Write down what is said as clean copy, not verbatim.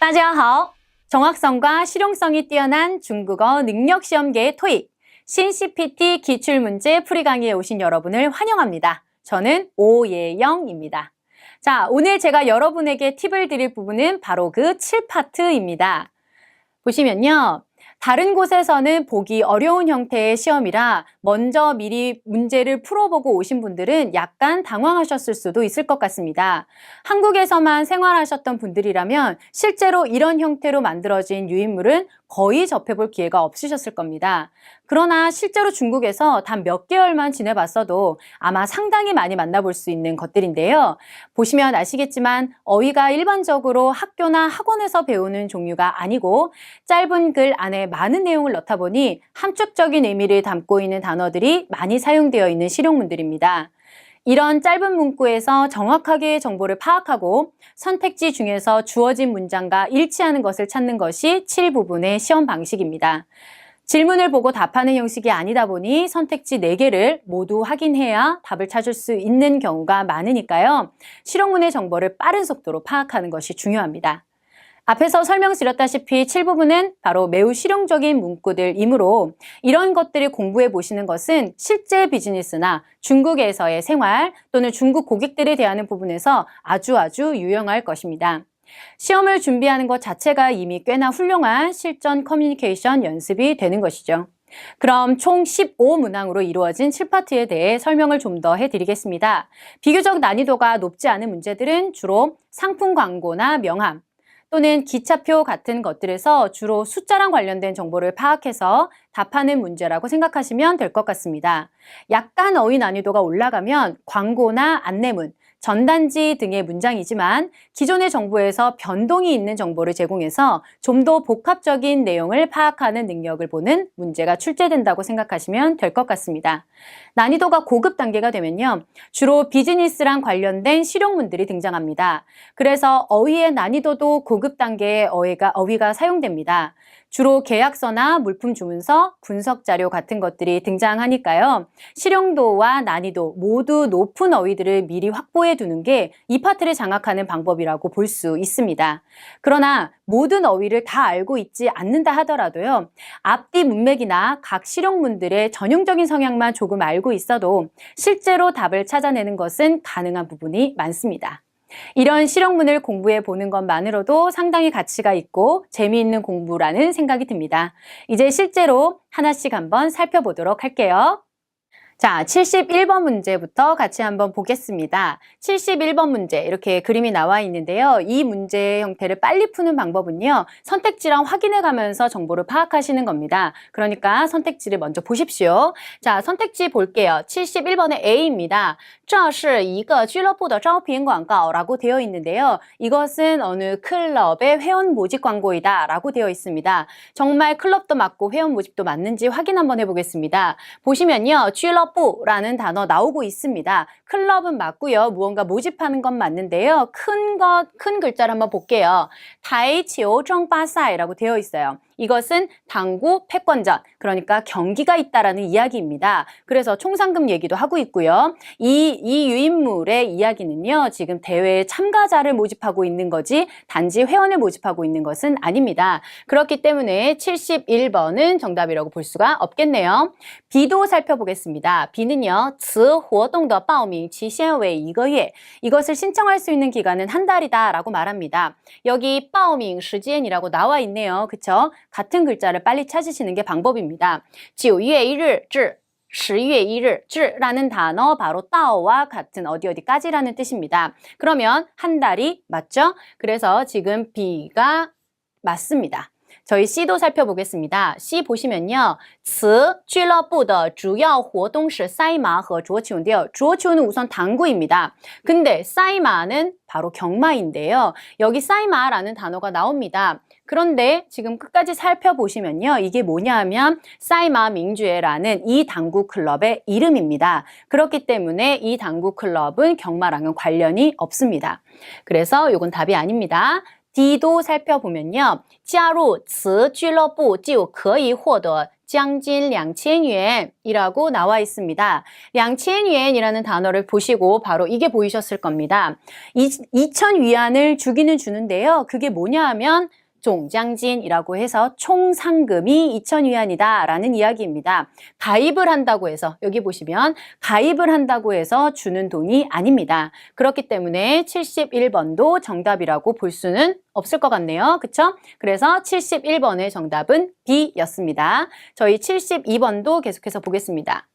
大家好. 정확성과 실용성이 뛰어난 중국어 능력시험계의 토익, 신CPT 기출문제 풀이 강의에 오신 여러분을 환영합니다. 저는 오예영입니다. 자, 오늘 제가 여러분에게 팁을 드릴 부분은 바로 그 7파트입니다. 보시면요. 다른 곳에서는 보기 어려운 형태의 시험이라 먼저 미리 문제를 풀어보고 오신 분들은 약간 당황하셨을 수도 있을 것 같습니다. 한국에서만 생활하셨던 분들이라면 실제로 이런 형태로 만들어진 유인물은 거의 접해볼 기회가 없으셨을 겁니다. 그러나 실제로 중국에서 단 몇 개월만 지내봤어도 아마 상당히 많이 만나볼 수 있는 것들인데요. 보시면 아시겠지만 어휘가 일반적으로 학교나 학원에서 배우는 종류가 아니고 짧은 글 안에 많은 내용을 넣다 보니 함축적인 의미를 담고 있는 단어들이 많이 사용되어 있는 실용문들입니다. 이런 짧은 문구에서 정확하게 정보를 파악하고 선택지 중에서 주어진 문장과 일치하는 것을 찾는 것이 7부분의 시험 방식입니다. 질문을 보고 답하는 형식이 아니다 보니 선택지 4개를 모두 확인해야 답을 찾을 수 있는 경우가 많으니까요. 실용문의 정보를 빠른 속도로 파악하는 것이 중요합니다. 앞에서 설명드렸다시피 7부분은 바로 매우 실용적인 문구들이므로 이런 것들을 공부해 보시는 것은 실제 비즈니스나 중국에서의 생활 또는 중국 고객들에 대하는 부분에서 아주 유용할 것입니다. 시험을 준비하는 것 자체가 이미 꽤나 훌륭한 실전 커뮤니케이션 연습이 되는 것이죠. 그럼 총 15문항으로 이루어진 7파트에 대해 설명을 좀 더 해드리겠습니다. 비교적 난이도가 높지 않은 문제들은 주로 상품 광고나 명함, 또는 기차표 같은 것들에서 주로 숫자랑 관련된 정보를 파악해서 답하는 문제라고 생각하시면 될 것 같습니다. 약간 어휘 난이도가 올라가면 광고나 안내문, 전단지 등의 문장이지만 기존의 정보에서 변동이 있는 정보를 제공해서 좀 더 복합적인 내용을 파악하는 능력을 보는 문제가 출제된다고 생각하시면 될 것 같습니다. 난이도가 고급 단계가 되면요. 주로 비즈니스랑 관련된 실용문들이 등장합니다. 그래서 어휘의 난이도도 고급 단계의 어휘가 사용됩니다. 주로 계약서나 물품 주문서, 분석 자료 같은 것들이 등장하니까요. 실용도와 난이도 모두 높은 어휘들을 미리 확보해 두는 게 이 파트를 장악하는 방법이라고 볼 수 있습니다. 그러나 모든 어휘를 다 알고 있지 않는다 하더라도요. 앞뒤 문맥이나 각 실용문들의 전형적인 성향만 조금 알고 있어도 실제로 답을 찾아내는 것은 가능한 부분이 많습니다. 이런 실용문을 공부해 보는 것만으로도 상당히 가치가 있고 재미있는 공부라는 생각이 듭니다. 이제 실제로 하나씩 한번 살펴보도록 할게요. 자, 71번 문제부터 같이 한번 보겠습니다. 71번 문제 이렇게 그림이 나와 있는데요. 이 문제 형태를 빨리 푸는 방법은요. 선택지랑 확인해 가면서 정보를 파악하시는 겁니다. 그러니까 선택지를 먼저 보십시오. 자, 선택지 볼게요. 71번의 A입니다. 这是一个俱乐部的招聘广告라고 되어 있는데요. 이것은 어느 클럽의 회원 모집 광고이다 라고 되어 있습니다. 정말 클럽도 맞고 회원 모집도 맞는지 확인 한번 해보겠습니다. 보시면요.俱乐部라는 단어 나오고 있습니다. 클럽은 맞고요. 무언가 모집하는 건 맞는데요. 큰 글자를 한번 볼게요. 台球争霸赛라고 되어 있어요. 이것은 당구 패권전, 그러니까 경기가 있다라는 이야기입니다. 그래서 총상금 얘기도 하고 있고요. 이 유인물의 이야기는요. 지금 대회에 참가자를 모집하고 있는 거지 단지 회원을 모집하고 있는 것은 아닙니다. 그렇기 때문에 71번은 정답이라고 볼 수가 없겠네요. B도 살펴보겠습니다. B는요. 此活动的报名期限为1个月. 이것을 신청할 수 있는 기간은 한 달이다 라고 말합니다. 여기 报名时间이라고 나와 있네요. 그쵸? 같은 글자를 빨리 찾으시는 게 방법입니다. 9月1日至 10月 1일, 至라는 단어 바로 따오와 같은 어디까지라는 뜻입니다. 그러면 한 달이 맞죠? 그래서 지금 B가 맞습니다. 저희 C도 살펴보겠습니다. C 보시면요. 此俱乐部的主要活动是赛马和桌球인데요.桌球는 우선 당구입니다. 근데 사이마는 바로 경마인데요. 여기 사이마라는 단어가 나옵니다. 그런데 지금 끝까지 살펴보시면요. 이게 뭐냐 하면 사이마 민주회라는 이 당구 클럽의 이름입니다. 그렇기 때문에 이 당구 클럽은 경마랑은 관련이 없습니다. 그래서 이건 답이 아닙니다. D도 살펴보면요. 加入此俱乐部就可以获得将近2000元이라고 나와 있습니다. 2000元이라는 단어를 보시고 바로 이게 보이셨을 겁니다. 2000위안을 주기는 주는데요. 그게 뭐냐 하면 종장진이라고 해서 총 상금이 2000위안이다 라는 이야기입니다. 가입을 한다고 해서 여기 보시면 가입을 한다고 해서 주는 돈이 아닙니다. 그렇기 때문에 71번도 정답이라고 볼 수는 없을 것 같네요. 그쵸? 그래서 71번의 정답은 B였습니다. 저희 72번도 계속해서 보겠습니다.